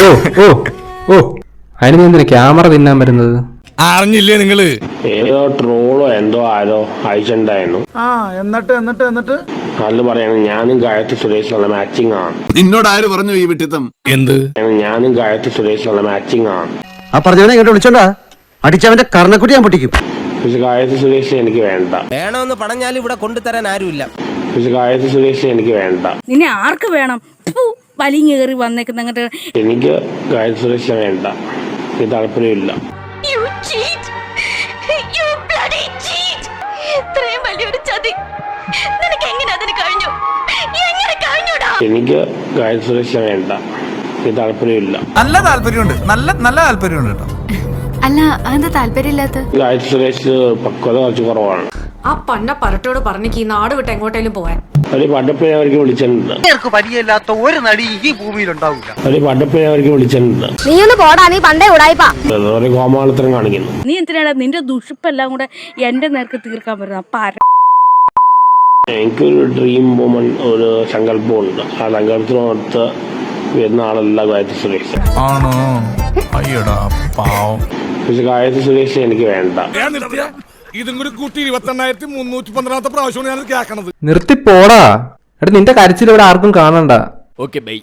ഓ ഓ അതിന് എന്തിനാ ക്യാമറ തിന്നാൻ വരുന്നത്? അറിഞ്ഞില്ലേ നിങ്ങള്? ഏതോ ട്രോളോ എന്തോ ആരോ അയച്ചിട്ടുണ്ടായിരുന്നു. എന്നിട്ട് അത് പറയണം ഞാനും ഗായത്രി സുരേഷുള്ള മാച്ചിങ് ആണ്. നിന്നോട് ആര് പറഞ്ഞു ഈ വിട്ടിത്തം? എന്ത്? ഞാനും ഗായത്രി സുരേഷുള്ള മാച്ചിങ് ആണ്. ആ പറഞ്ഞവനെ കേട്ടോ വിളിച്ചോണ്ടാ അടിച്ചവന്റെ കർണക്കുട്ടി ഞാൻ പൊട്ടിക്കും. പക്ഷെ ഗായത്രി സുരേഷ് എനിക്ക് വേണ്ട. വേണമെന്ന് പറഞ്ഞാൽ ഇവിടെ കൊണ്ടുതരാൻ ആരുമില്ല. പക്ഷെ ഗായത്രി സുരേഷ് എനിക്ക് വേണ്ട. നിന്നെ ആർക്ക് വേണം? വലിഞ്ഞു കയറി വന്നേക്കുന്ന എനിക്ക് ഗായത്രി സുരേഷ് വേണ്ട. എനിക്ക് താല്പര്യമില്ല. എനിക്ക് ഗായത്രി സുരേഷ് വേണ്ട. എനിക്ക് താല്പര്യമില്ല. നല്ല താല്പര്യമുണ്ട്, നല്ല താല്പര്യമുണ്ട് കേട്ടോ. അല്ല അതെന്താ താല്പര്യമില്ലാത്ത? ഗായത്രി സുരേഷ് പക്വത കുറച്ച് കുറവാണ്. ആ പന്ന പരട്ടോട് പറഞ്ഞിക്ക് ഈ നാട് വിട്ട് എങ്ങോട്ടേലും പോവാൻ. ഒരു പണ്ടപ്പേ അവർക്ക് വിളിച്ചിട്ടുണ്ട്. പരിചയമില്ലാത്ത ഒരു നടി ഈ ഭൂമിയിൽ ഉണ്ടാവില്ല. ഒരു പണ്ടപ്പേ അവർക്ക് വിളിച്ചിട്ടുണ്ട്. നീ ഒന്ന് പോടാ, നീ പണ്ടേ ഉടായിപ്പാ. ഒരു കോമാളിത്തരം കാണിക്കുന്നു. നീ എന്തിനാണ് നിന്റെ ദുഷിപ്പെല്ലാം കൂടെ എന്റെ നേർക്ക് തീർക്കാൻ പറ്റുന്ന? എനിക്കൊരു ഡ്രീം വുമൺ, ഒരു സങ്കല്പമുണ്ട്. ആ സങ്കല്പത്തിനകത്ത് വരുന്ന ആളല്ല ഗായത്രി സുരേഷ്. ആണോ? അയ്യടാ പാവം. പക്ഷെ ഗായത്രി സുരേഷ് എനിക്ക് വേണ്ട. ഇതും കൂടി കൂട്ടി 28,315 പ്രാവശ്യമാണ് ഞാൻ കേൾക്കണത്. നിർത്തിപ്പോടാ. എടാ നിന്റെ കരച്ചിൽ ഇവിടെ ആർക്കും കാണണ്ട. Okay bye.